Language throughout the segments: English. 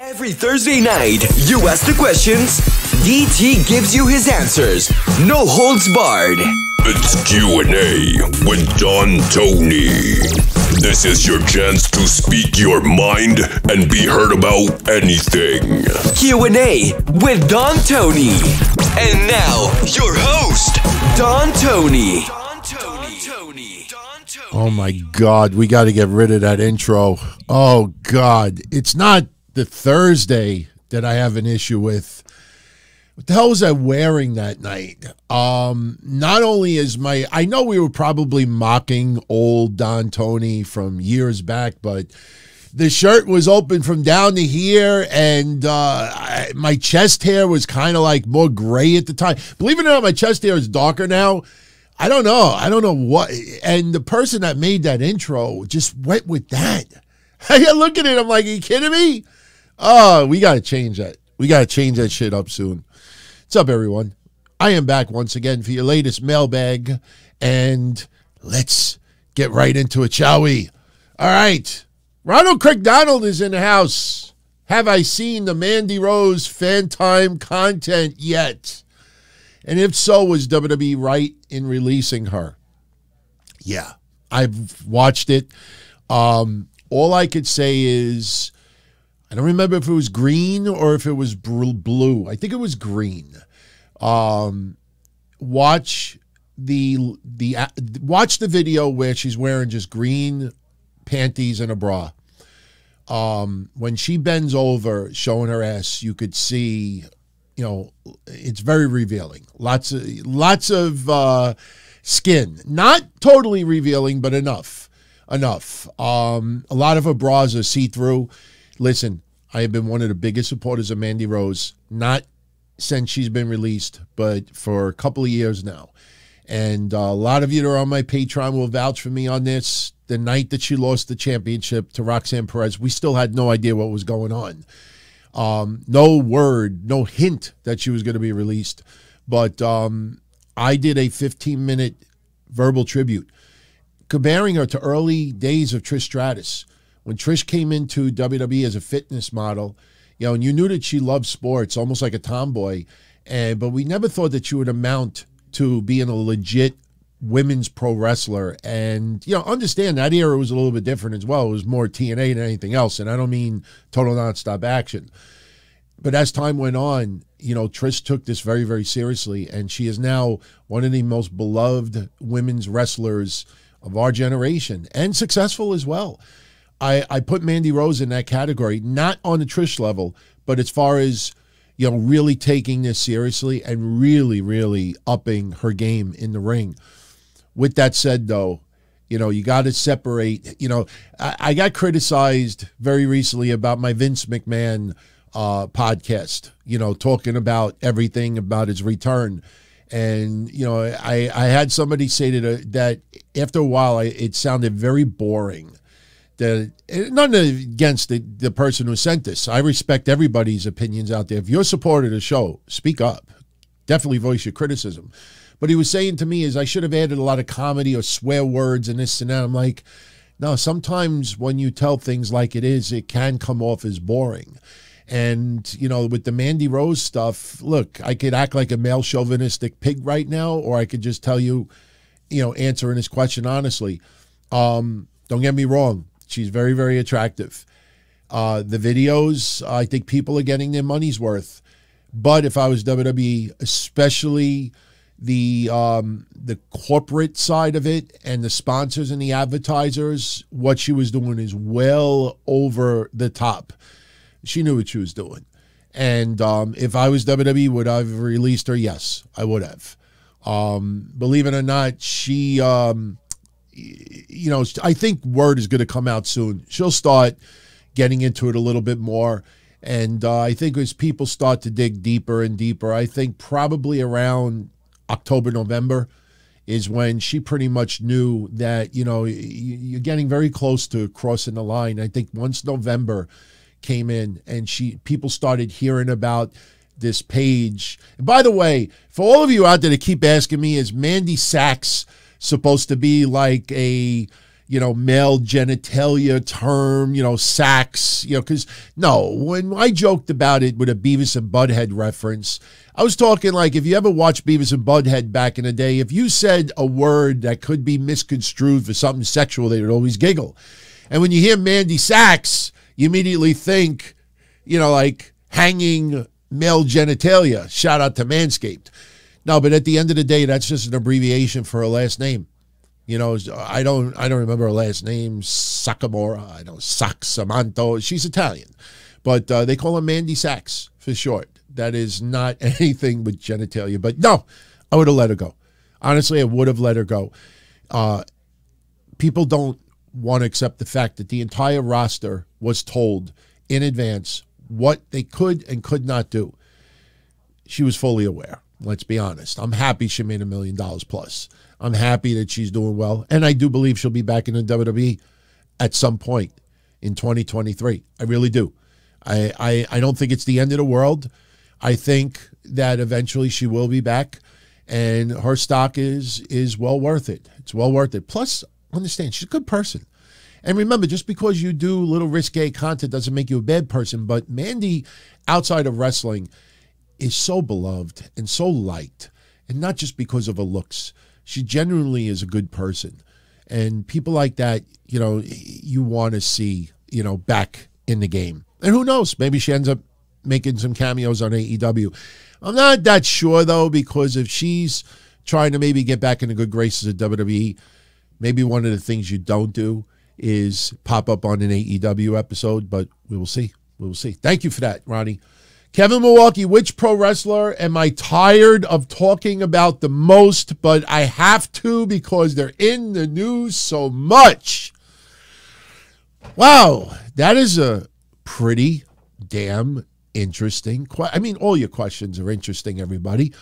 Every Thursday night, you ask the questions, DT gives you his answers. No holds barred. It's Q&A with Don Tony. This is your chance to speak your mind and be heard about anything. Q&A with Don Tony. And now, your host, Don Tony. Oh my God, we got to get rid of that intro. Oh God, it's not the Thursday that I have an issue with. What the hell was I wearing that night? Not only is I know we were probably mocking old Don Tony from years back, but the shirt was open from down to here, and my chest hair was kind of like more gray at the time. Believe it or not, my chest hair is darker now. I don't know what. And the person that made that intro just went with that. I look at it, I'm like, are you kidding me? Oh, we got to change that. We got to change that shit up soon. What's up, everyone? I am back once again for your latest mailbag, and let's get right into it, shall we? All right. Ronald McDonald is in the house. Have I seen the Mandy Rose FanTime content yet? And if so, was WWE right in releasing her? Yeah, I've watched it. All I could say is, I don't remember if it was green or if it was blue. I think it was green. Watch the video where she's wearing just green panties and a bra. When she bends over, showing her ass, you could see, you know, it's very revealing. Lots of skin. Not totally revealing, but enough. A lot of her bras are see-through. Listen, I have been one of the biggest supporters of Mandy Rose, not since she's been released, but for a couple of years now. And a lot of you that are on my Patreon will vouch for me on this. The night that she lost the championship to Roxanne Perez, we still had no idea what was going on. No word, no hint that she was going to be released. But I did a 15-minute verbal tribute comparing her to early days of Trish Stratus. When Trish came into WWE as a fitness model, you know, and you knew that she loved sports, almost like a tomboy, but we never thought that she would amount to being a legit women's pro wrestler. And, you know, understand that era was a little bit different as well. It was more TNA than anything else, and I don't mean total nonstop action. But as time went on, you know, Trish took this very, very seriously, and she is now one of the most beloved women's wrestlers of our generation, and successful as well. I put Mandy Rose in that category, not on the Trish level, but as far as, you know, really taking this seriously and really, really upping her game in the ring. With that said, though, you know, you got to separate. You know, I got criticized very recently about my Vince McMahon podcast, you know, talking about everything about his return. And, you know, I had somebody say that after a while, it sounded very boring. That, nothing against the person who sent this. I respect everybody's opinions out there. If you're a supporter of the show, speak up. Definitely voice your criticism. But he was saying to me is I should have added a lot of comedy or swear words and this and that. I'm like, no, sometimes when you tell things like it is, it can come off as boring. And, you know, with the Mandy Rose stuff, look, I could act like a male chauvinistic pig right now, or I could just tell you, you know, answering this question honestly. Don't get me wrong. She's very, very attractive. The videos, I think people are getting their money's worth. But if I was WWE, especially the corporate side of it and the sponsors and the advertisers, what she was doing is well over the top. She knew what she was doing. And if I was WWE, would I have released her? Yes, I would have. Believe it or not, she, you know, I think word is going to come out soon. She'll start getting into it a little bit more. And I think as people start to dig deeper and deeper, I think probably around October, November is when she pretty much knew that, you know, you're getting very close to crossing the line. I think once November came in and people started hearing about this page. And by the way, for all of you out there that keep asking me, is Mandy Sacs supposed to be like a, male genitalia term, sacs, because no, when I joked about it with a Beavis and Butthead reference, I was talking like if you ever watched Beavis and Butthead back in the day, if you said a word that could be misconstrued for something sexual, they would always giggle. And when you hear Mandy Sacs, you immediately think, like hanging male genitalia. Shout out to Manscaped. No, but at the end of the day, that's just an abbreviation for her last name. I don't remember her last name, Sakamora. I know Saxamanto. She's Italian, but they call her Mandy Sacs for short. That is not anything but genitalia. But no, I would have let her go. Honestly, I would have let her go. People don't want to accept the fact that the entire roster was told in advance what they could and could not do. She was fully aware. Let's be honest. I'm happy she made $1 million plus. I'm happy that she's doing well. And I do believe she'll be back in the WWE at some point in 2023. I really do. I don't think it's the end of the world. I think that eventually she will be back. And her stock is well worth it. It's well worth it. Plus, understand, she's a good person. And remember, just because you do little risque content doesn't make you a bad person. But Mandy, outside of wrestling, is so beloved and so liked. And not just because of her looks. She genuinely is a good person. And people like that, you want to see, back in the game. And who knows? Maybe she ends up making some cameos on AEW. I'm not that sure, though, because if she's trying to maybe get back in the good graces of WWE, maybe one of the things you don't do is pop up on an AEW episode. But we will see. We will see. Thank you for that, Ronnie. Kevin Milwaukee, which pro wrestler am I tired of talking about the most? But I have to because they're in the news so much. Wow, that is a pretty damn interesting question. I mean, all your questions are interesting, everybody.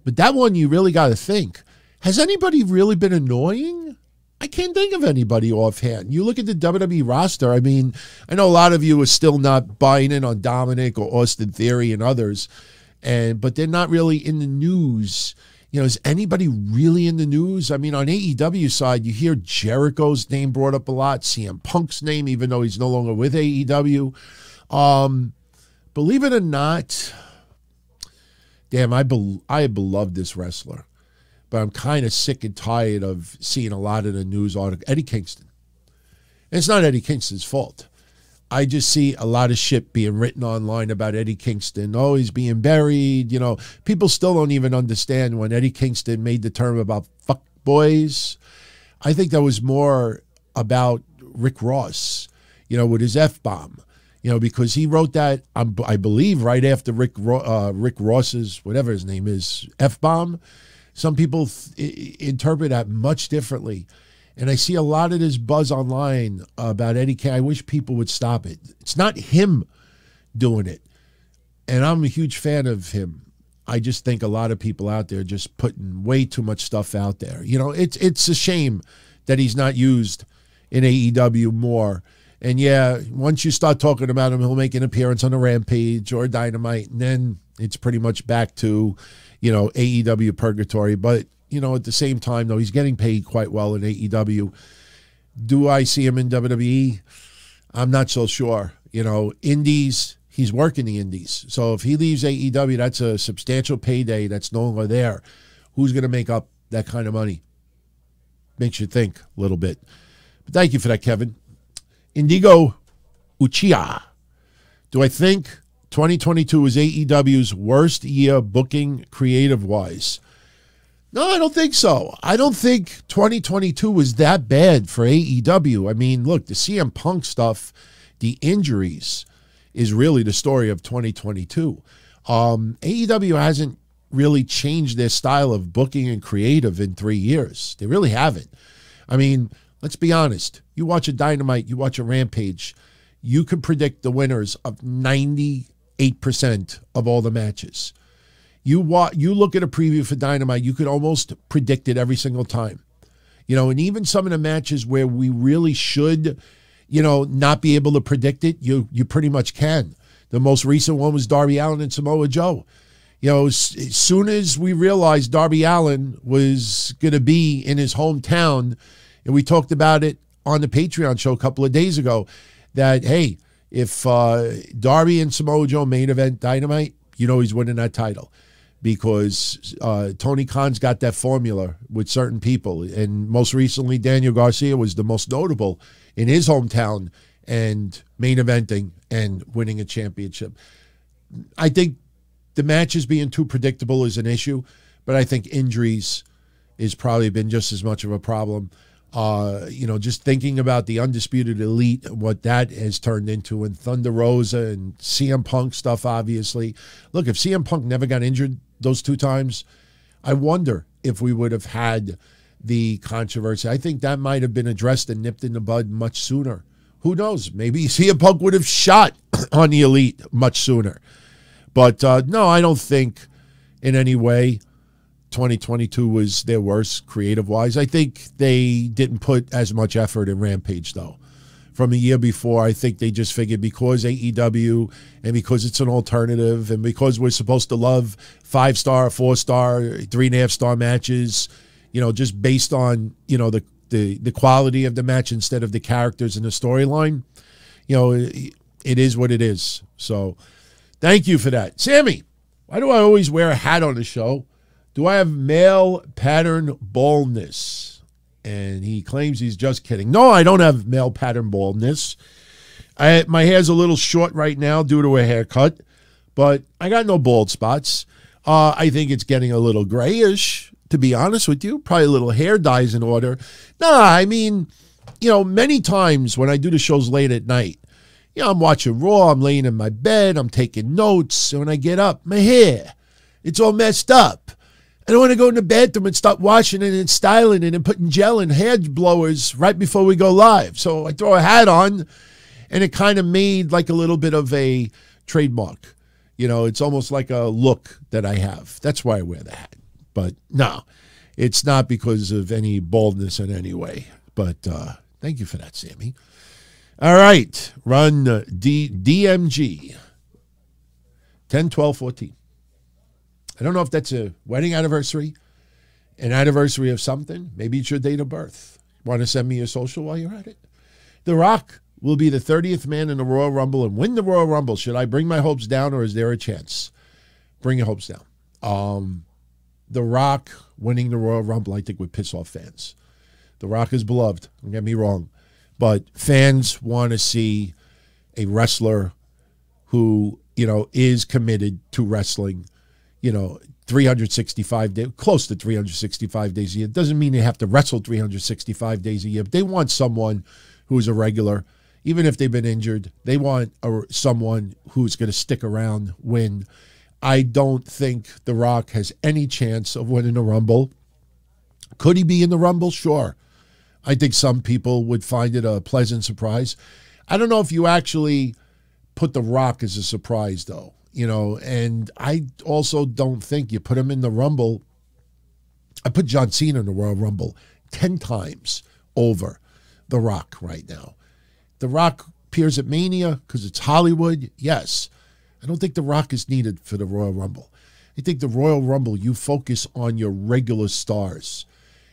But that one you really got to think. Has anybody really been annoying? I can't think of anybody offhand. You look at the WWE roster. I mean, I know a lot of you are still not buying in on Dominic or Austin Theory and others, but they're not really in the news. Is anybody really in the news? I mean, on AEW side, you hear Jericho's name brought up a lot, CM Punk's name, even though he's no longer with AEW. Believe it or not, damn, I beloved this wrestler. But I'm kind of sick and tired of seeing a lot of the news articles. Eddie Kingston. And it's not Eddie Kingston's fault. I just see a lot of shit being written online about Eddie Kingston. Oh, he's being buried. People still don't even understand when Eddie Kingston made the term about fuck boys. I think that was more about Rick Ross, with his F-bomb. Because he wrote that, I believe, right after Rick Ross's, whatever his name is, F-bomb. Some people interpret that much differently. And I see a lot of this buzz online about Eddie K. I wish people would stop it. It's not him doing it. And I'm a huge fan of him. I just think a lot of people out there just putting way too much stuff out there. It's a shame that he's not used in AEW more. And yeah, once you start talking about him, he'll make an appearance on a Rampage or Dynamite. And then it's pretty much back to AEW purgatory. But, at the same time, though, he's getting paid quite well in AEW. Do I see him in WWE? I'm not so sure. Indies, he's working the indies. So if he leaves AEW, that's a substantial payday that's no longer there. Who's going to make up that kind of money? Makes you think a little bit. But thank you for that, Kevin. Indigo Uchiha. Do I think 2022 is AEW's worst year booking creative-wise? No, I don't think so. I don't think 2022 was that bad for AEW. I mean, look, the CM Punk stuff, the injuries, is really the story of 2022. AEW hasn't really changed their style of booking and creative in 3 years. They really haven't. I mean, let's be honest. You watch a Dynamite, you watch a Rampage, you can predict the winners of 98% of all the matches. You look at a preview for Dynamite, you could almost predict it every single time. And even some of the matches where we really should, not be able to predict it, you pretty much can. The most recent one was Darby Allin and Samoa Joe. As soon as we realized Darby Allin was going to be in his hometown, and we talked about it on the Patreon show a couple of days ago that, hey, if Darby and Samoa Joe main event Dynamite, you know he's winning that title. Because Tony Khan's got that formula with certain people. And most recently, Daniel Garcia was the most notable in his hometown and main eventing and winning a championship. I think the matches being too predictable is an issue, but I think injuries has probably been just as much of a problem. Just thinking about the Undisputed Elite, what that has turned into, and Thunder Rosa and CM Punk stuff, obviously. Look, if CM Punk never got injured those 2 times, I wonder if we would have had the controversy. I think that might have been addressed and nipped in the bud much sooner. Who knows? Maybe CM Punk would have shot on the Elite much sooner. But no, I don't think in any way 2022 was their worst creative-wise. I think they didn't put as much effort in Rampage, though. From a year before, I think they just figured because AEW and because it's an alternative and because we're supposed to love 5-star, 4-star, 3.5-star matches, just based on, the quality of the match instead of the characters and the storyline, it is what it is. So thank you for that. Sammy, why do I always wear a hat on the show? Do I have male pattern baldness? And he claims he's just kidding. No, I don't have male pattern baldness. My hair's a little short right now due to a haircut, but I got no bald spots. I think it's getting a little grayish, to be honest with you. Probably a little hair dye's in order. Nah, I mean, many times when I do the shows late at night, I'm watching Raw, I'm laying in my bed, I'm taking notes, and when I get up, my hair, it's all messed up. I don't want to go in the bathroom and start washing it and styling it and putting gel and hair blowers right before we go live. So I throw a hat on, and it kind of made like a little bit of a trademark. It's almost like a look that I have. That's why I wear the hat. But no, it's not because of any baldness in any way. But thank you for that, Sammy. All right, run DMG 10, 12, 14. I don't know if that's a wedding anniversary, an anniversary of something. Maybe it's your date of birth. Want to send me your social while you're at it? The Rock will be the 30th man in the Royal Rumble and win the Royal Rumble. Should I bring my hopes down, or is there a chance? Bring your hopes down. The Rock winning the Royal Rumble, I think, would piss off fans. The Rock is beloved. Don't get me wrong. But fans want to see a wrestler who, is committed to wrestling, 365 days, close to 365 days a year. It doesn't mean they have to wrestle 365 days a year, but they want someone who's a regular. Even if they've been injured, they want someone who's going to stick around, win. I don't think The Rock has any chance of winning the Rumble. Could he be in the Rumble? Sure. I think some people would find it a pleasant surprise. I don't know if you actually put The Rock as a surprise, though. And I also don't think you put him in the Rumble. I put John Cena in the Royal Rumble 10 times over The Rock right now. The Rock appears at Mania because it's Hollywood. Yes. I don't think The Rock is needed for the Royal Rumble. I think the Royal Rumble, you focus on your regular stars.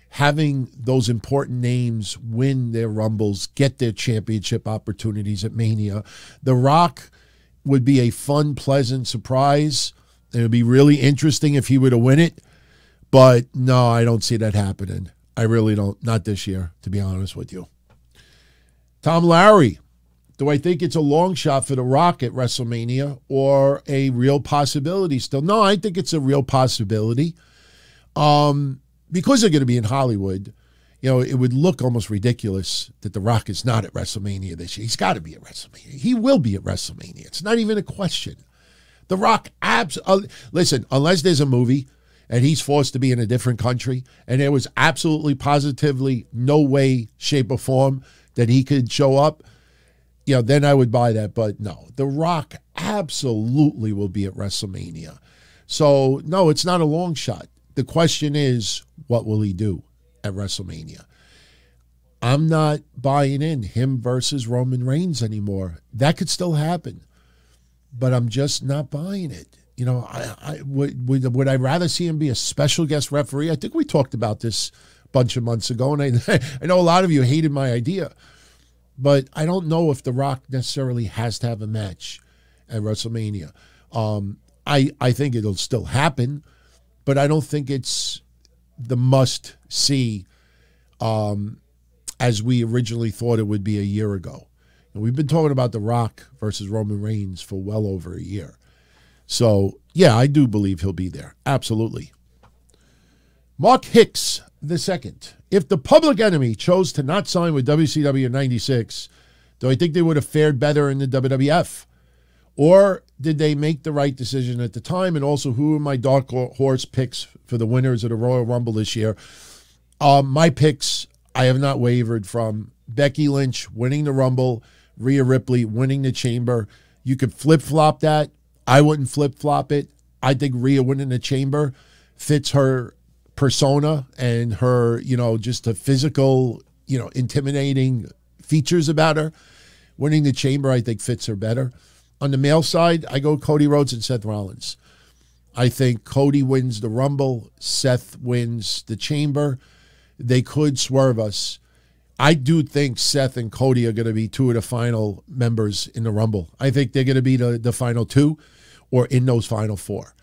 Having those important names win their Rumbles, get their championship opportunities at Mania. The Rock would be a fun, pleasant surprise. It would be really interesting if he were to win it. But no, I don't see that happening. I really don't. Not this year, to be honest with you. Tom Lowry. Do I think it's a long shot for The Rock at WrestleMania or a real possibility still? No, I think it's a real possibility. Because they're going to be in Hollywood, it would look almost ridiculous that The Rock is not at WrestleMania this year. He's got to be at WrestleMania. He will be at WrestleMania. It's not even a question. The Rock, listen, unless there's a movie and he's forced to be in a different country and there was absolutely positively no way, shape, or form that he could show up, then I would buy that. But no, The Rock absolutely will be at WrestleMania. So, no, it's not a long shot. The question is, what will he do at WrestleMania? I'm not buying in him versus Roman Reigns anymore. That could still happen, but I'm just not buying it. Would I rather see him be a special guest referee? I think we talked about this bunch of months ago, and I know a lot of you hated my idea, but I don't know if The Rock necessarily has to have a match at WrestleMania. I think it'll still happen, but I don't think it's the must-see as we originally thought it would be a year ago. And we've been talking about The Rock versus Roman Reigns for well over a year. So, yeah, I do believe he'll be there. Absolutely. Mark Hicks II. If the Public Enemy chose to not sign with WCW in 96, do I think they would have fared better in the WWF? Or did they make the right decision at the time? And also, who are my dark horse picks for the winners of the Royal Rumble this year? My picks, I have not wavered from. Becky Lynch winning the Rumble, Rhea Ripley winning the Chamber. You could flip-flop that. I wouldn't flip-flop it. I think Rhea winning the Chamber fits her persona and her, just the physical, intimidating features about her. Winning the Chamber, I think, fits her better. On the male side, I go Cody Rhodes and Seth Rollins. I think Cody wins the Rumble. Seth wins the Chamber. They could swerve us. I do think Seth and Cody are going to be two of the final members in the Rumble. I think they're going to be the final two or in those final four.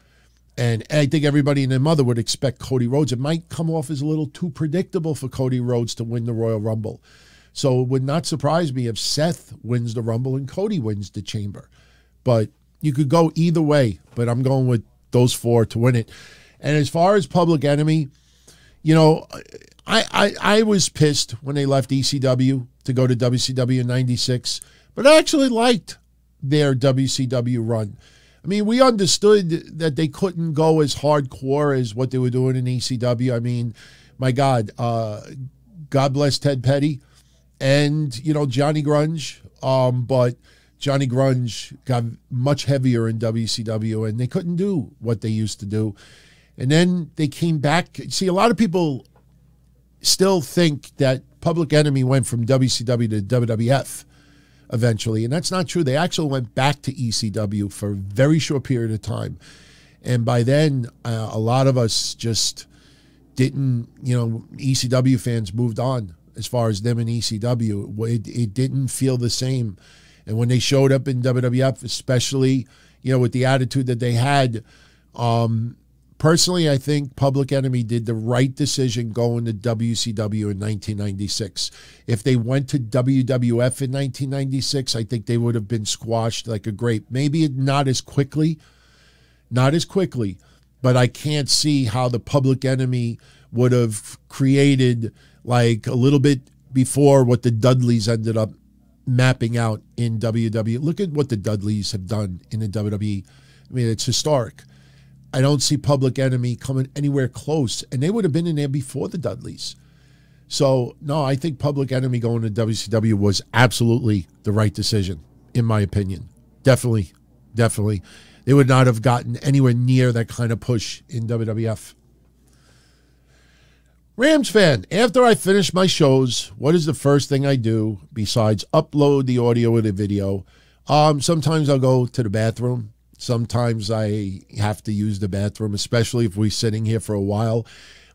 And I think everybody and their mother would expect Cody Rhodes. It might come off as a little too predictable for Cody Rhodes to win the Royal Rumble. So it would not surprise me if Seth wins the Rumble and Cody wins the Chamber. But you could go either way, but I'm going with those four to win it. And as far as Public Enemy, I was pissed when they left ECW to go to WCW in 96, but I actually liked their WCW run. I mean, we understood that they couldn't go as hardcore as what they were doing in ECW. I mean, my God, God bless Ted Petty and, Johnny Grunge. But Johnny Grunge got much heavier in WCW, and they couldn't do what they used to do. And then they came back. See, a lot of people still think that Public Enemy went from WCW to WWF eventually, and that's not true. They actually went back to ECW for a very short period of time. And by then, a lot of us just didn't, ECW fans moved on as far as them in ECW. It didn't feel the same. And when they showed up in WWF, especially, with the attitude that they had, personally, I think Public Enemy did the right decision going to WCW in 1996. If they went to WWF in 1996, I think they would have been squashed like a grape. Maybe not as quickly, but I can't see how the Public Enemy would have created like a little bit before what the Dudleys ended up mapping out in WWE. Look at what the Dudleys have done in the WWE. I mean, it's historic. I don't see Public Enemy coming anywhere close, and they would have been in there before the Dudleys. So, no, I think Public Enemy going to WCW was absolutely the right decision, in my opinion. Definitely. They would not have gotten anywhere near that kind of push in WWF. Rams fan, after I finish my shows, what is the first thing I do besides upload the audio or the video? Sometimes I'll go to the bathroom. Sometimes I have to use the bathroom, especially if we're sitting here for a while.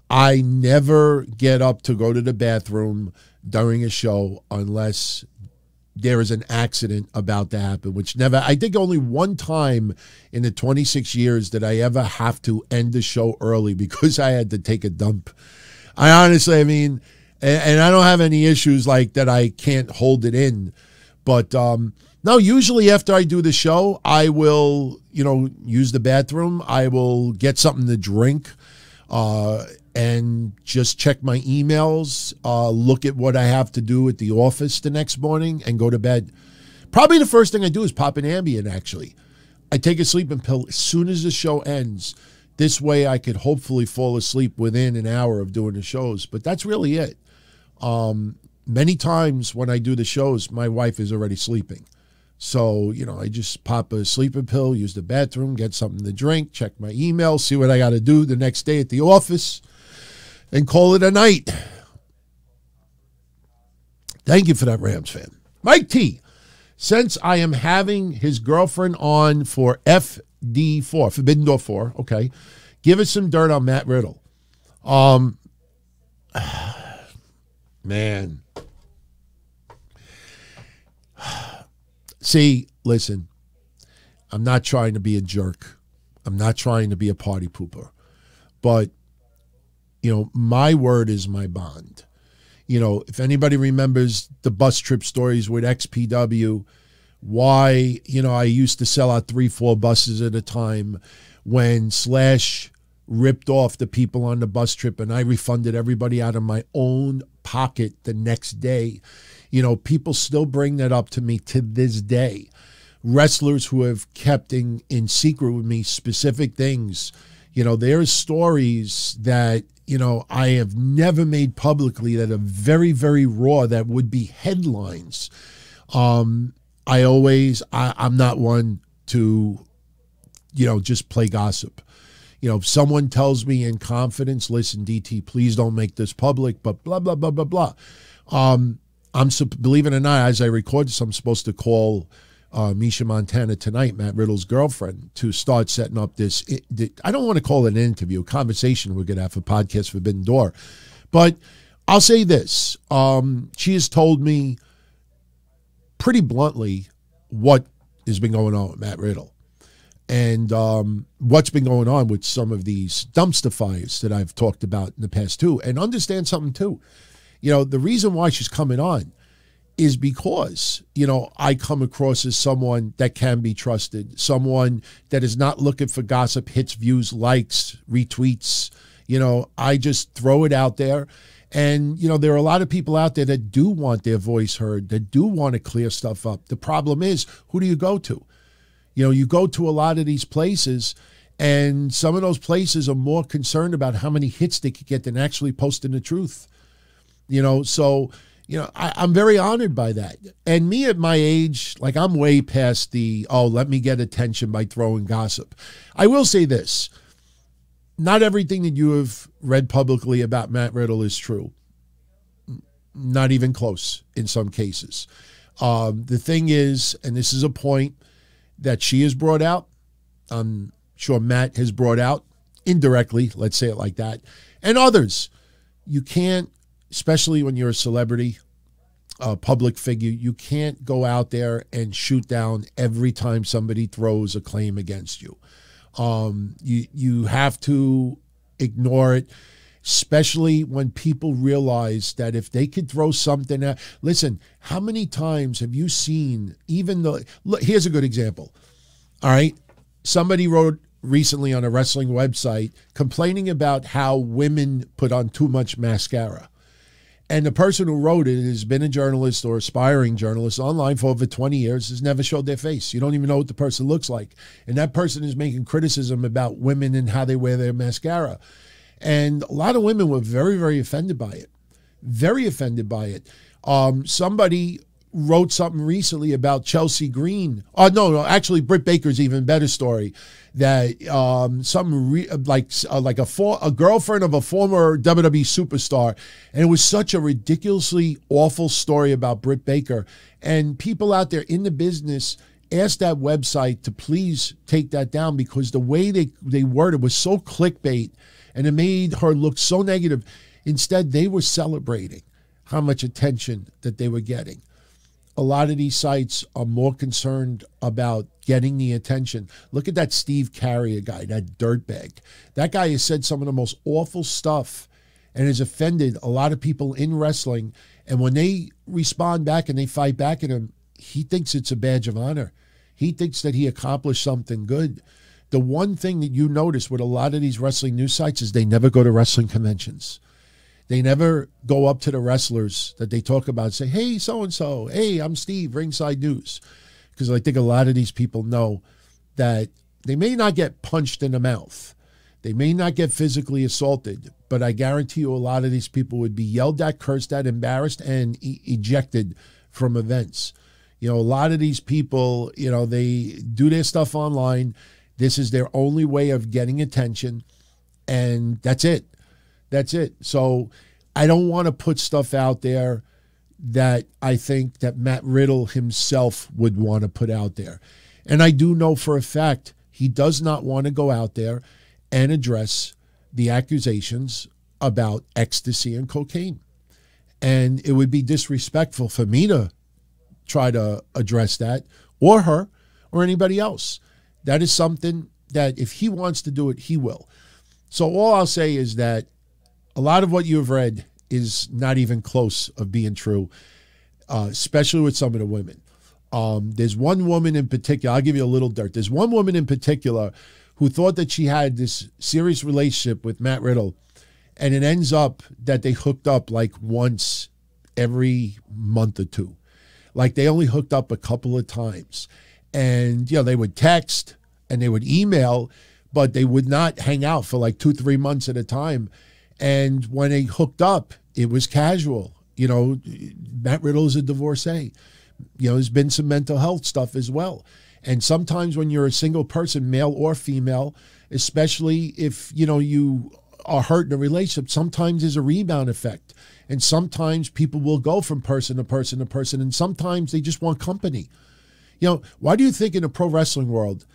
I never get up to go to the bathroom during a show unless there is an accident about to happen, which never, I think only one time in the 26 years that I ever have to end the show early because I had to take a dump. I honestly, and I don't have any issues like that I can't hold it in. But no, usually after I do the show, I will, use the bathroom. I will get something to drink and just check my emails, look at what I have to do at the office the next morning and go to bed. Probably the first thing I do is pop an Ambien, actually. I take a sleeping pill as soon as the show ends. This way I could hopefully fall asleep within an hour of doing the shows. But that's really it. Many times when I do the shows, my wife is already sleeping. So, I just pop a sleeping pill, use the bathroom, get something to drink, check my email, see what I got to do the next day at the office, and call it a night. Thank you for that, Rams fan. Mike T, since I am having his girlfriend on for FD4, Forbidden Door 4, okay, give us some dirt on Matt Riddle. Man. See, listen, I'm not trying to be a jerk. I'm not trying to be a party pooper. But, my word is my bond. If anybody remembers the bus trip stories with XPW, why, I used to sell out 3-4 buses at a time when Slash ripped off the people on the bus trip and I refunded everybody out of my own pocket the next day. People still bring that up to me to this day. Wrestlers who have kept in secret with me specific things. There's stories that, I have never made publicly that are very, very raw that would be headlines. I'm not one to, just play gossip. If someone tells me in confidence, listen, DT, please don't make this public, but blah, blah, blah, blah, blah. Believe it or not, as I record this, I'm supposed to call Misha Montana tonight, Matt Riddle's girlfriend, to start setting up this. I don't want to call it an interview, a conversation we're going to have for Podcast Forbidden Door. But I'll say this. She has told me pretty bluntly what has been going on with Matt Riddle. And what's been going on with some of these dumpster fires that I've talked about in the past too. And understand something too. The reason why she's coming on is because, I come across as someone that can be trusted, someone that is not looking for gossip, hits, views, likes, retweets. I just throw it out there. And, there are a lot of people out there that do want their voice heard, that do want to clear stuff up. The problem is, who do you go to? You go to a lot of these places, and some of those places are more concerned about how many hits they could get than actually posting the truth. I'm very honored by that. And me at my age, I'm way past the, let me get attention by throwing gossip. I will say this. Not everything that you have read publicly about Matt Riddle is true. Not even close in some cases. The thing is, and this is a point that she has brought out, I'm sure Matt has brought out indirectly, let's say it like that, and others. You can't, especially when you're a celebrity, a public figure, you can't go out there and shoot down every time somebody throws a claim against you. You have to ignore it, especially when people realize that if they could throw something out. Listen, how many times have you seen, look, here's a good example. All right. Somebody wrote recently on a wrestling website complaining about how women put on too much mascara. And the person who wrote it has been a journalist or aspiring journalist online for over 20 years, has never showed their face. You don't even know what the person looks like. And that person is making criticism about women and how they wear their mascara. And a lot of women were very, very offended by it. Very offended by it. Somebody wrote something recently about Chelsea Green. Oh, no, actually, Britt Baker's even better story. That a girlfriend of a former WWE superstar, and it was such a ridiculously awful story about Britt Baker. And people out there in the business asked that website to please take that down because the way they worded was so clickbait, and it made her look so negative. Instead, they were celebrating how much attention that they were getting. A lot of these sites are more concerned about getting the attention. Look at that Steve Carrier guy, that dirtbag. That guy has said some of the most awful stuff and has offended a lot of people in wrestling. And when they respond back and they fight back at him, he thinks it's a badge of honor. He thinks that he accomplished something good. The one thing that you notice with a lot of these wrestling news sites is they never go to wrestling conventions. They never go up to the wrestlers that they talk about and say, hey, so-and-so, hey, I'm Steve, Ringside News. Because I think a lot of these people know that they may not get punched in the mouth. They may not get physically assaulted, but I guarantee you a lot of these people would be yelled at, cursed at, embarrassed, and ejected from events. A lot of these people, they do their stuff online. This is their only way of getting attention, and that's it. That's it. So I don't want to put stuff out there that I think that Matt Riddle himself would want to put out there. And I do know for a fact he does not want to go out there and address the accusations about ecstasy and cocaine. And it would be disrespectful for me to try to address that, or her, or anybody else. That is something that if he wants to do it, he will. So all I'll say is that a lot of what you have read is not even close of being true, especially with some of the women. There's one woman in particular, I'll give you a little dirt. There's one woman in particular who thought that she had this serious relationship with Matt Riddle, and it ends up that they hooked up like once every month or two. Like they only hooked up a couple of times. And, you know, they would text and they would email, but they would not hang out for like 2-3 months at a time. And when they hooked up, it was casual. You know, Matt Riddle is a divorcee. You know, there's been some mental health stuff as well. And sometimes when you're a single person, male or female, especially if, you know, you are hurt in a relationship, sometimes there's a rebound effect. And sometimes people will go from person to person to person, and sometimes they just want company. You know, why do you think in the pro wrestling world,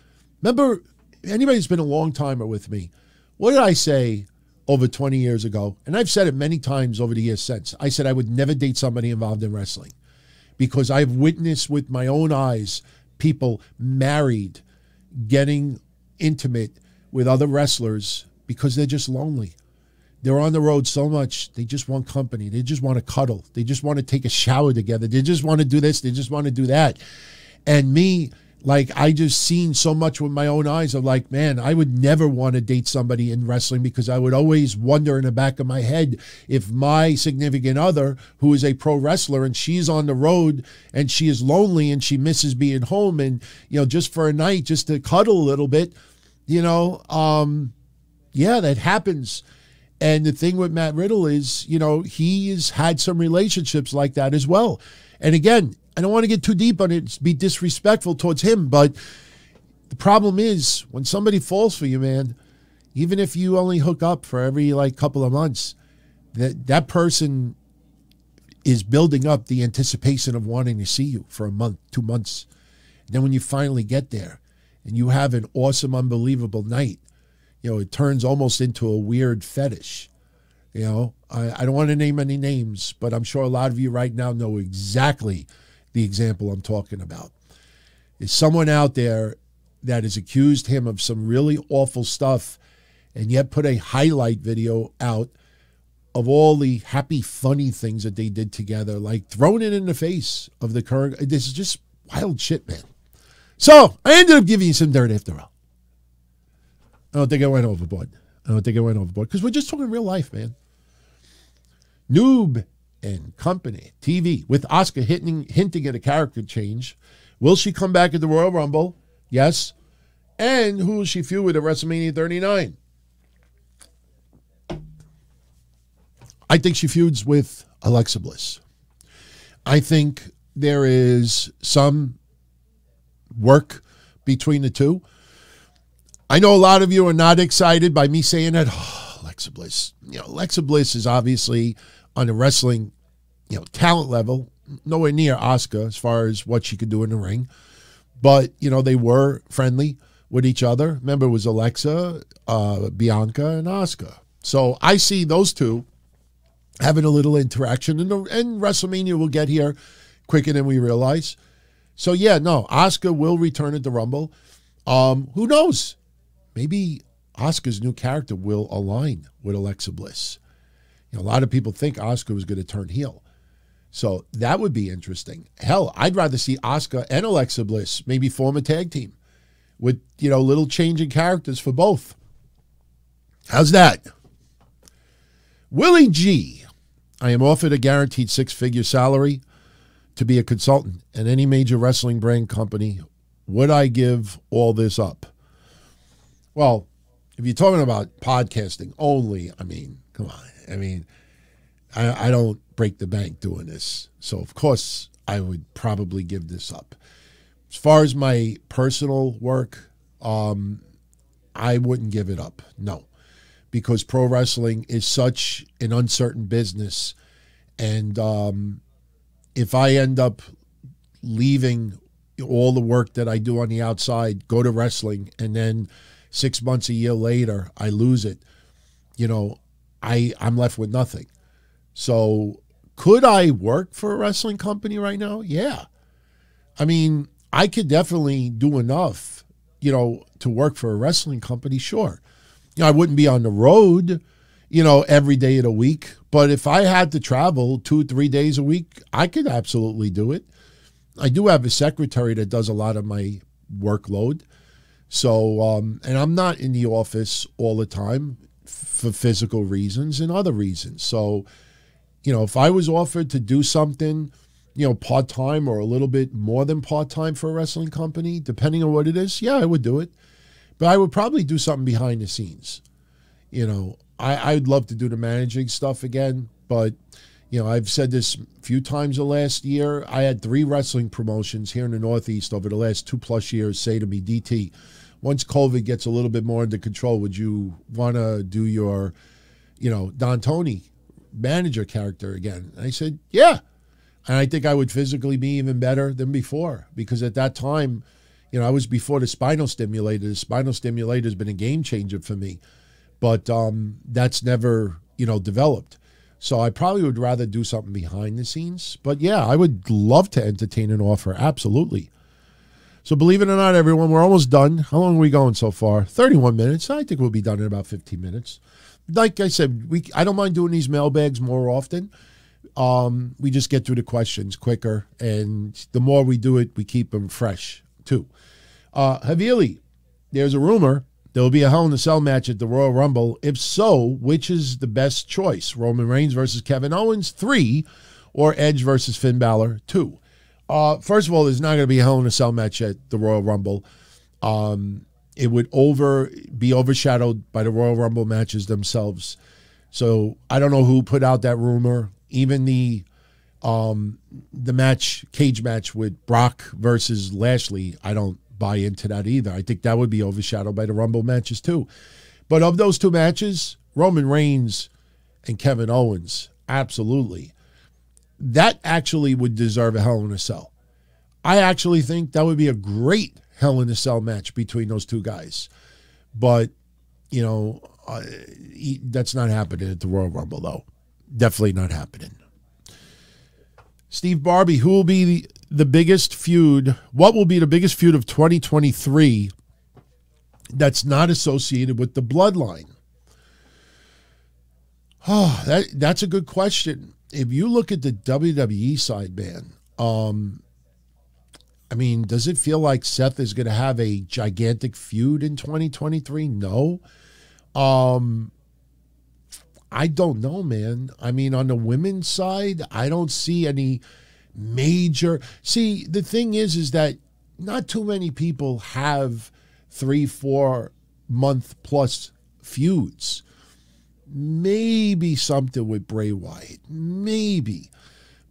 remember, anybody who's been a long timer with me, what did I say over 20 years ago? And I've said it many times over the years since. I said I would never date somebody involved in wrestling because I've witnessed with my own eyes people married getting intimate with other wrestlers because they're just lonely. They're on the road so much, they just want company. They just want to cuddle. They just want to take a shower together. They just want to do this. They just want to do that. And me, like, I just seen so much with my own eyes of like, man, I would never want to date somebody in wrestling because I would always wonder in the back of my head if my significant other, who is a pro wrestler and she's on the road and she is lonely and she misses being home and, you know, just for a night, just to cuddle a little bit, you know, yeah, that happens. And the thing with Matt Riddle is, you know, he has had some relationships like that as well. And again, I don't want to get too deep on it, be disrespectful towards him, but the problem is when somebody falls for you, man, even if you only hook up for every like couple of months, that person is building up the anticipation of wanting to see you for a month, 2 months. And then when you finally get there and you have an awesome, unbelievable night, you know, it turns almost into a weird fetish. You know, I don't want to name any names, but I'm sure a lot of you right now know exactly the example I'm talking about. There's someone out there that has accused him of some really awful stuff and yet put a highlight video out of all the happy, funny things that they did together, like throwing it in the face of the current. This is just wild shit, man. So I ended up giving you some dirt after all. I don't think I went overboard. Because we're just talking real life, man. Noob and Company TV with Asuka hinting at a character change. Will she come back at the Royal Rumble? Yes. And who will she feud with at WrestleMania 39? I think she feuds with Alexa Bliss. I think there is some work between the two. I know a lot of you are not excited by me saying that. Oh, Alexa Bliss. You know, Alexa Bliss is obviously on the wrestling, you know, talent level, nowhere near Asuka as far as what she could do in the ring. But, you know, they were friendly with each other. Remember, it was Alexa, Bianca, and Asuka. So I see those two having a little interaction, and WrestleMania will get here quicker than we realize. So, yeah, no, Asuka will return at the Rumble. Who knows? Maybe Asuka's new character will align with Alexa Bliss. You know, a lot of people think Asuka was going to turn heel. So that would be interesting. Hell, I'd rather see Asuka and Alexa Bliss maybe form a tag team with, you know, little change in characters for both. How's that? Willie G. I am offered a guaranteed 6-figure salary to be a consultant at any major wrestling brand company. Would I give all this up? Well, if you're talking about podcasting only, I mean, come on. I mean, I don't break the bank doing this. So, of course, I would probably give this up. As far as my personal work, I wouldn't give it up. No. Because pro wrestling is such an uncertain business. And if I end up leaving all the work that I do on the outside, go to wrestling, and then 6 months, a year later, I lose it, you know, I'm left with nothing. So could I work for a wrestling company right now? Yeah. I mean, I could definitely do enough, to work for a wrestling company, sure. I wouldn't be on the road, every day of the week. But if I had to travel 2-3 days a week, I could absolutely do it. I do have a secretary that does a lot of my workload. So, and I'm not in the office all the time for physical reasons and other reasons. So, if I was offered to do something, part-time or a little bit more than part-time for a wrestling company, depending on what it is, yeah, I would do it. But I would probably do something behind the scenes. I'd love to do the managing stuff again, but, I've said this a few times the last year. I had 3 wrestling promotions here in the Northeast over the last 2+ years say to me, DT, once COVID gets a little bit more under control, would you want to do your, Don Tony manager character again? And I said, yeah. And I think I would physically be even better than before, because at that time, I was before the spinal stimulator. The spinal stimulator has been a game changer for me, but that's never, developed. So I probably would rather do something behind the scenes. But yeah, I would love to entertain an offer. Absolutely. So believe it or not, everyone, we're almost done. How long are we going so far? 31 minutes. I think we'll be done in about 15 minutes. Like I said, I don't mind doing these mailbags more often. We just get through the questions quicker. And the more we do it, we keep them fresh too. Havili, there's a rumor there will be a Hell in a Cell match at the Royal Rumble. If so, which is the best choice? Roman Reigns versus Kevin Owens, 3, or Edge versus Finn Balor, 2? First of all, there's not going to be a Hell in a Cell match at the Royal Rumble. It would be overshadowed by the Royal Rumble matches themselves. So I don't know who put out that rumor. Even the cage match with Brock versus Lashley, I don't buy into that either. I think that would be overshadowed by the Rumble matches too. But of those 2 matches, Roman Reigns and Kevin Owens, absolutely. That actually would deserve a Hell in a Cell. I actually think that would be a great Hell in a Cell match between those 2 guys. But, that's not happening at the Royal Rumble, though. Definitely not happening. Steve Barbie, who will be the biggest feud? What will be the biggest feud of 2023 that's not associated with the bloodline? Oh, that's a good question. If you look at the WWE side, man, I mean, does it feel like Seth is going to have a gigantic feud in 2023? No. I don't know, man. I mean, on the women's side, I don't see any major. See, the thing is that not too many people have 3-4 month plus feuds. Maybe something with Bray Wyatt. Maybe.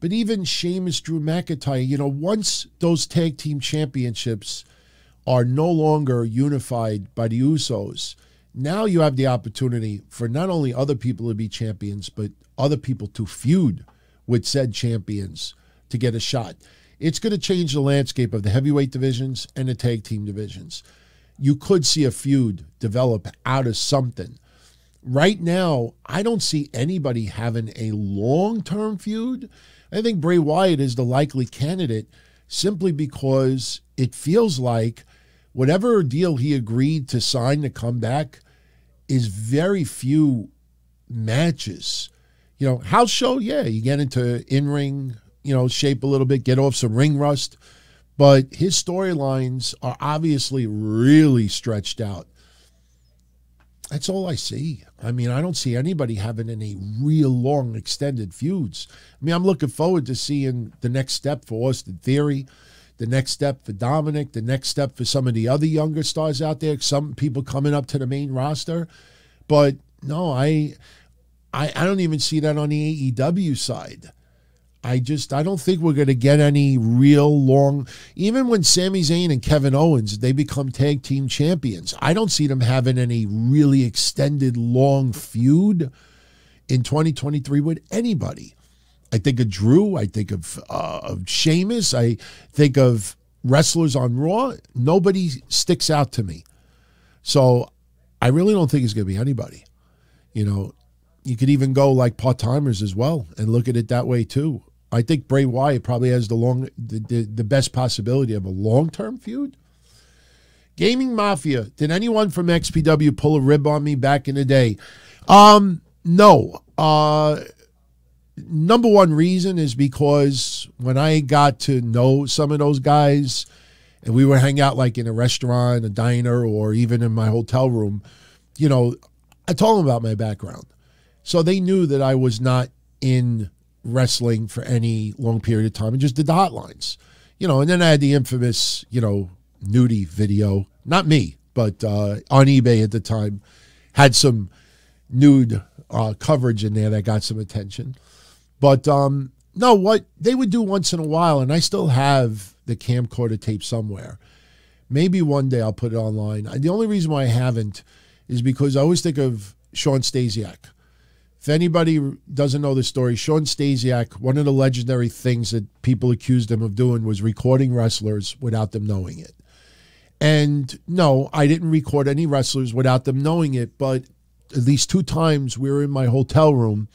But even Sheamus, Drew McIntyre, once those tag team championships are no longer unified by the Usos, now you have the opportunity for not only other people to be champions, but other people to feud with said champions to get a shot. It's going to change the landscape of the heavyweight divisions and the tag team divisions. You could see a feud develop out of something. Right now, I don't see anybody having a long-term feud. I think Bray Wyatt is the likely candidate simply because it feels like whatever deal he agreed to sign to come back is very few matches. House show, yeah, you get into in-ring, shape a little bit, get off some ring rust. But his storylines are obviously really stretched out. That's all I see. I mean, I don't see anybody having any real long extended feuds. I mean, I'm looking forward to seeing the next step for Austin Theory, the next step for Dominic, the next step for some of the other younger stars out there, some people coming up to the main roster. But no, I don't even see that on the AEW side. I don't think we're going to get any real long, even when Sami Zayn and Kevin Owens, they become tag team champions. I don't see them having any really extended long feud in 2023 with anybody. I think of Drew. I think of Sheamus. I think of wrestlers on Raw. Nobody sticks out to me. So I really don't think it's going to be anybody. you could even go like part-timers as well and look at it that way too. I think Bray Wyatt probably has the best possibility of a long-term feud. Gaming Mafia, did anyone from XPW pull a rib on me back in the day? No. Number one reason is because when I got to know some of those guys and we would hang out like in a restaurant, a diner, or even in my hotel room, you know, I told them about my background. So they knew that I was not in wrestling for any long period of time and just did the hotlines. You know, and then I had the infamous, you know, nudie video. Not me, but on eBay at the time. Had some nude coverage in there that got some attention. But no, what they would do once in a while, and I still have the camcorder tape somewhere. Maybe one day I'll put it online. The only reason why I haven't is because I always think of Sean Stasiak. If anybody doesn't know the story, Sean Stasiak, one of the legendary things that people accused him of doing was recording wrestlers without them knowing it. And no, I didn't record any wrestlers without them knowing it, but at least 2 times we were in my hotel room.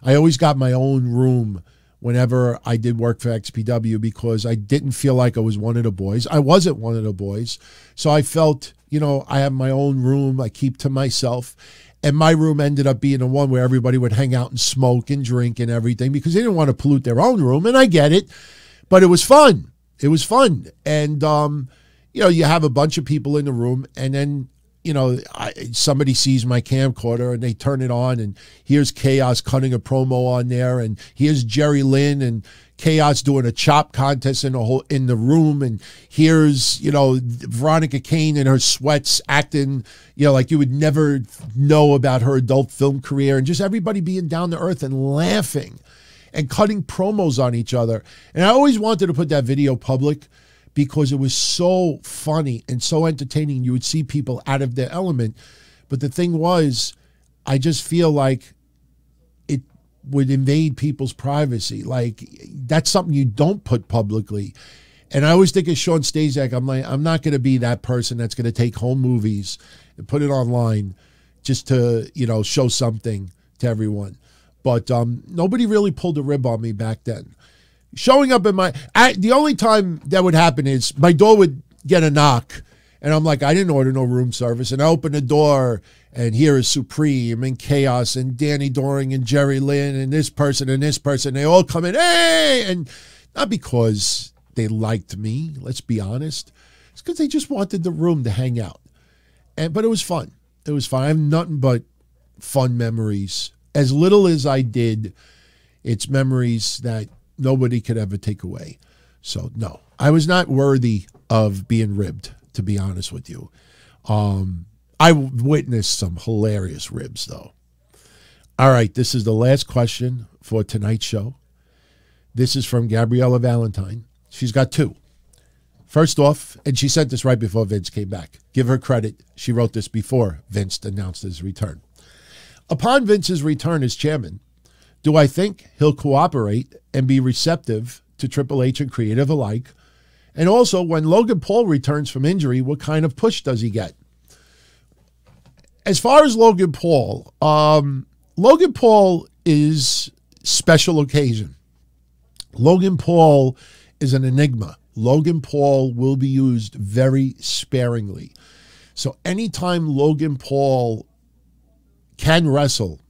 I always got my own room whenever I did work for XPW because I didn't feel like I was one of the boys. I wasn't one of the boys. So I felt, you know, I have my own room. I keep to myself. And my room ended up being the one where everybody would hang out and smoke and drink and everything because they didn't want to pollute their own room. And I get it. But it was fun. It was fun. And, you know, you have a bunch of people in the room and then, you know, somebody sees my camcorder and they turn it on and here's Chaos cutting a promo on there and here's Jerry Lynn and Chaos doing a chop contest in the room and here's, you know, Veronica Kane in her sweats acting, you know, like you would never know about her adult film career and just everybody being down to earth and laughing and cutting promos on each other. And I always wanted to put that video public because it was so funny and so entertaining. You would see people out of their element. But the thing was, I just feel like it would invade people's privacy. Like, that's something you don't put publicly. And I always think of Sean Stasiak. I'm like, I'm not going to be that person that's going to take home movies and put it online just to, you know, show something to everyone. But nobody really pulled a rib on me back then. Showing up in the only time that would happen is my door would get a knock and I'm like, I didn't order no room service. And I open the door and here is Supreme and Chaos and Danny Doring and Jerry Lynn and this person and this person. They all come in, hey! And not because they liked me, let's be honest. It's because they just wanted the room to hang out. But it was fun. It was fun. I have nothing but fun memories. As little as I did, it's memories that nobody could ever take away. So, no, I was not worthy of being ribbed, to be honest with you. I witnessed some hilarious ribs, though. All right, this is the last question for tonight's show. This is from Gabriella Valentine. She's got 2. First off, and she sent this right before Vince came back. Give her credit. She wrote this before Vince announced his return. Upon Vince's return as chairman, do I think he'll cooperate and be receptive to Triple H and creative alike? And also, when Logan Paul returns from injury, what kind of push does he get? As far as Logan Paul is special occasion. Logan Paul is an enigma. Logan Paul will be used very sparingly. So anytime Logan Paul can wrestle,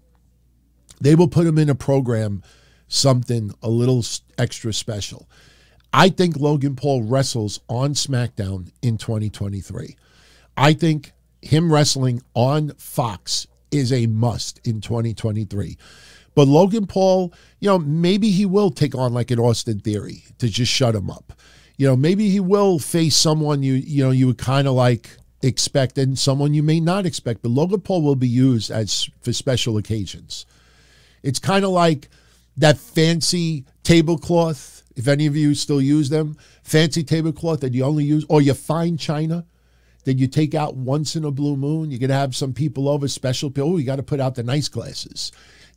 they will put him in a program, something a little extra special. I think Logan Paul wrestles on SmackDown in 2023. I think him wrestling on Fox is a must in 2023. But Logan Paul, you know, maybe he will take on like an Austin Theory to just shut him up. You know, maybe he will face someone you would kind of like expect and someone you may not expect. But Logan Paul will be used for special occasions. It's kind of like that fancy tablecloth, if any of you still use them, fancy tablecloth that you only use, or your fine china that you take out once in a blue moon. You're going to have some people over, special people. Oh, you got to put out the nice glasses.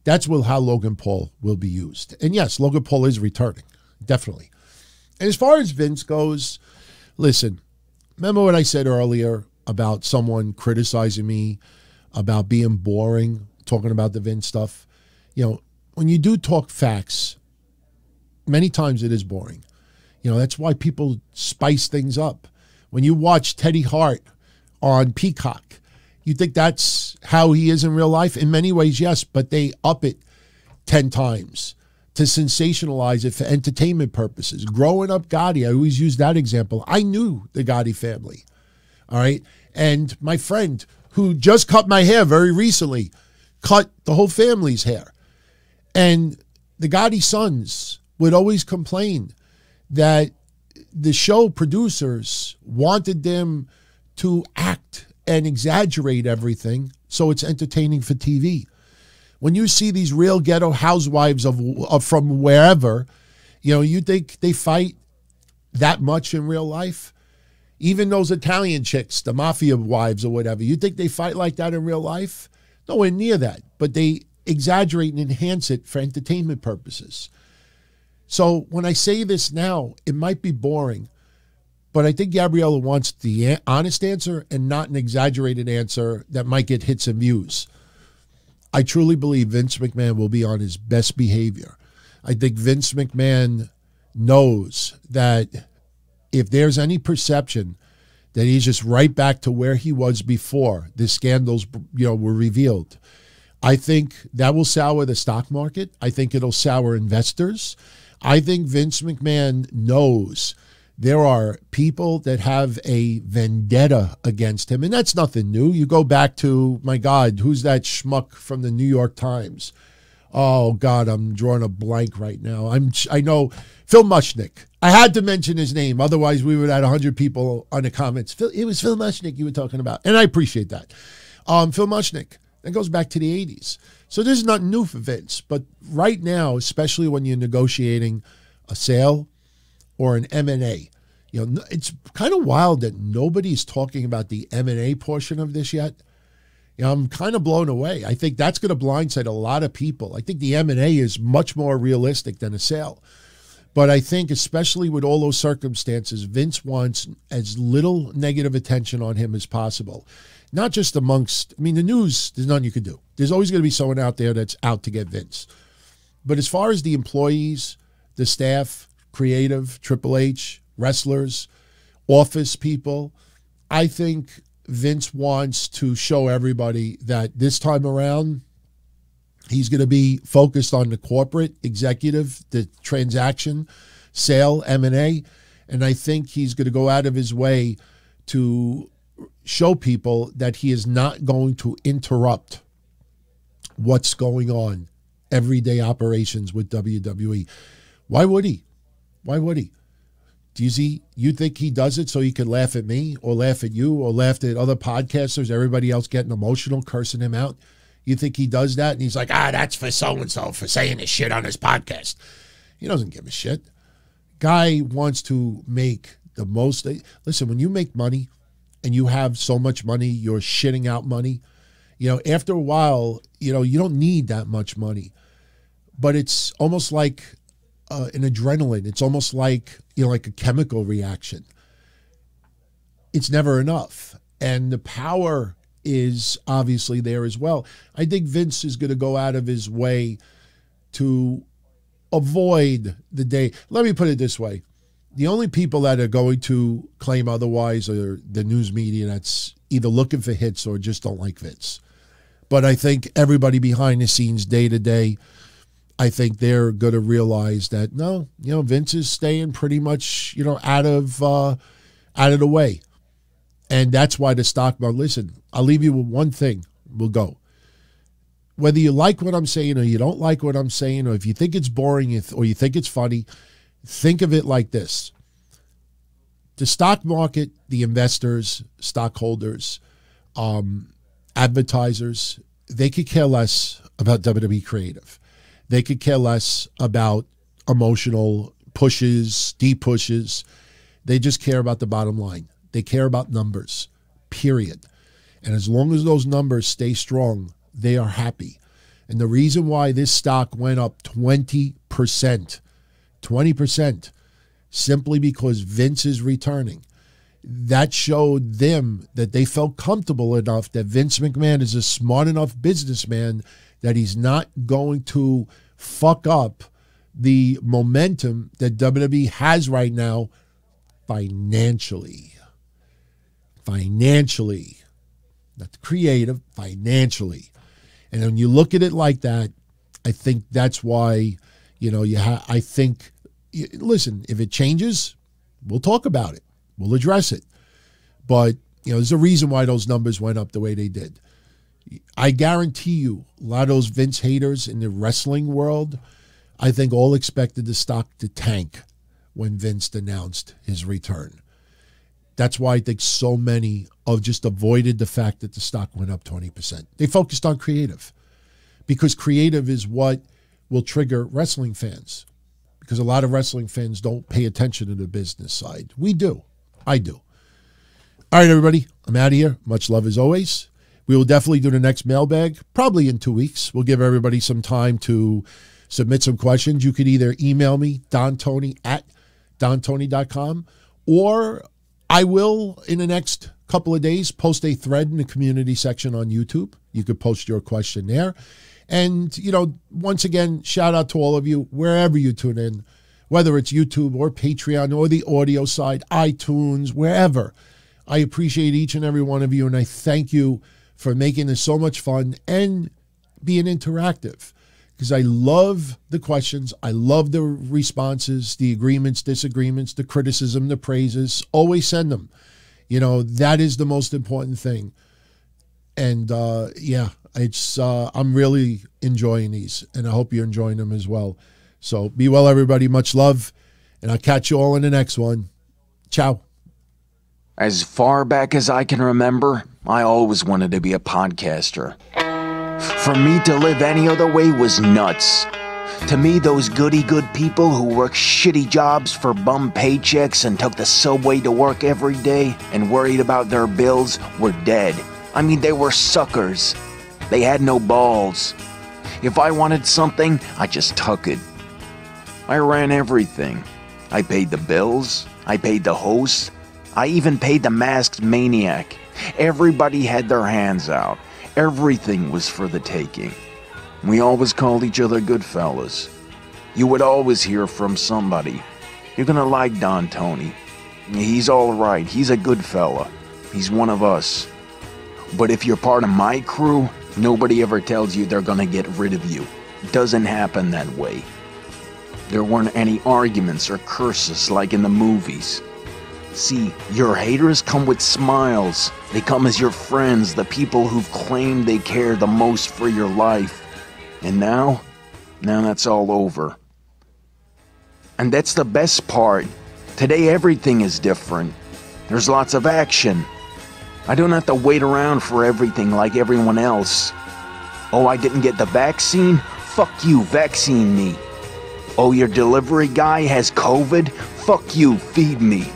That's how Logan Paul will be used. And yes, Logan Paul is returning, definitely. And as far as Vince goes, listen, remember what I said earlier about someone criticizing me about being boring? talking about the Vince stuff. You know, when you do talk facts, many times it is boring. You know, that's why people spice things up. When you watch Teddy Hart on Peacock, you think that's how he is in real life? In many ways, yes, but they up it 10 times to sensationalize it for entertainment purposes. Growing up Gotti, I always use that example. I knew the Gotti family, all right? And my friend who just cut my hair very recently cut the whole family's hair. And the Gotti sons would always complain that the show producers wanted them to act and exaggerate everything so it's entertaining for TV. When you see these real ghetto housewives of from wherever, you know, you think they fight that much in real life? Even those Italian chicks, the mafia wives or whatever, you think they fight like that in real life? Nowhere near that. But they exaggerate and enhance it for entertainment purposes. So when I say this now, it might be boring, but I think Gabriella wants the honest answer and not an exaggerated answer that might get hits and views. I truly believe Vince McMahon will be on his best behavior. I think Vince McMahon knows that if there's any perception that he's just right back to where he was before the scandals, you know, were revealed, I think that will sour the stock market. I think it'll sour investors. I think Vince McMahon knows there are people that have a vendetta against him, and that's nothing new. You go back to, my God, who's that schmuck from the New York Times? Oh, God, I'm drawing a blank right now. I know Phil Mushnick. I had to mention his name. Otherwise, we would have had 100 people on the comments. It was Phil Mushnick you were talking about, and I appreciate that. Phil Mushnick. That goes back to the 80s. So this is nothing new for Vince. But right now, especially when you're negotiating a sale or an M&A, you know, it's kind of wild that nobody's talking about the M&A portion of this yet. You know, I'm kind of blown away. I think that's going to blindside a lot of people. I think the M&A is much more realistic than a sale. But I think, especially with all those circumstances, Vince wants as little negative attention on him as possible. Not just amongst, I mean, the news, there's nothing you can do. There's always going to be someone out there that's out to get Vince. But as far as the employees, the staff, creative, Triple H, wrestlers, office people, I think Vince wants to show everybody that this time around, he's going to be focused on the corporate, executive, the transaction, sale, M&A, and I think he's going to go out of his way to show people that he is not going to interrupt what's going on, everyday operations with WWE. Why would he? Why would he? Do you think he does it so he could laugh at me or laugh at you or laugh at other podcasters, everybody else getting emotional, cursing him out? You think he does that? And he's like, that's for so-and-so for saying this shit on his podcast. He doesn't give a shit. Guy wants to make the most. Listen, when you make money and you have so much money, you're shitting out money. You know, after a while, you know, you don't need that much money. But it's almost like an adrenaline. It's almost like, you know, like a chemical reaction. It's never enough. And the power is obviously there as well. I think Vince is going to go out of his way to avoid the day. Let me put it this way. The only people that are going to claim otherwise are the news media that's either looking for hits or just don't like Vince. But I think everybody behind the scenes, day to day, I think they're going to realize that, no, you know, Vince is staying pretty much, you know, out of the way. And that's why the stock market, listen, I'll leave you with one thing. We'll go. Whether you like what I'm saying or you don't like what I'm saying, or if you think it's boring or you think it's funny, think of it like this. The stock market, the investors, stockholders, advertisers, they could care less about WWE Creative. They could care less about emotional pushes, deep pushes. They just care about the bottom line. They care about numbers, period. And as long as those numbers stay strong, they are happy. And the reason why this stock went up 20%, simply because Vince is returning. that showed them that they felt comfortable enough that Vince McMahon is a smart enough businessman that he's not going to fuck up the momentum that WWE has right now financially. Financially. Not creative, financially. And when you look at it like that, I think that's why, I think, listen, if it changes, we'll talk about it. We'll address it. But, there's a reason why those numbers went up the way they did. I guarantee you, a lot of those Vince haters in the wrestling world, I think all expected the stock to tank when Vince announced his return. That's why I think so many have just avoided the fact that the stock went up 20%. They focused on creative because creative is what will trigger wrestling fans, because a lot of wrestling fans don't pay attention to the business side. We do. I do. All right, everybody, I'm out of here. Much love as always. We will definitely do the next mailbag, probably in 2 weeks. We'll give everybody some time to submit some questions. You could either email me, dontony@dontony.com, or I will, in the next couple of days, post a thread in the community section on YouTube. You could post your question there. And, once again, shout out to all of you, wherever you tune in, whether it's YouTube or Patreon or the audio side, iTunes, wherever. I appreciate each and every one of you, and I thank you for making this so much fun and being interactive, because I love the questions. I love the responses, the agreements, disagreements, the criticism, the praises. Always send them. That is the most important thing. And I'm really enjoying these, and I hope you're enjoying them as well. So be well, everybody. Much love, and I'll catch you all in the next one. Ciao. As far back as I can remember, I always wanted to be a podcaster. For me to live any other way was nuts. To me, those goody-good people who worked shitty jobs for bum paychecks and took the subway to work every day and worried about their bills were dead. I mean, they were suckers. They had no balls. If I wanted something, I just took it. I ran everything. I paid the bills. I paid the host. I even paid the masked maniac. Everybody had their hands out. Everything was for the taking. We always called each other good fellas. You would always hear from somebody. You're gonna like Don Tony. He's alright. He's a good fella. He's one of us. But if you're part of my crew, nobody ever tells you they're gonna get rid of you. It doesn't happen that way. There weren't any arguments or curses like in the movies. See, your haters come with smiles. They come as your friends, the people who've claimed they care the most for your life. And now that's all over. And that's the best part. Today everything is different. There's lots of action. I don't have to wait around for everything like everyone else. Oh, I didn't get the vaccine? Fuck you, vaccine me. Oh, your delivery guy has COVID? Fuck you, feed me.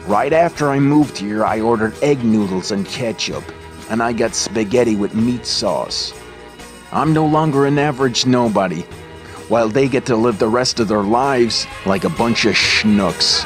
Right after I moved here, I ordered egg noodles and ketchup, and I got spaghetti with meat sauce. I'm no longer an average nobody, while they get to live the rest of their lives like a bunch of schnooks.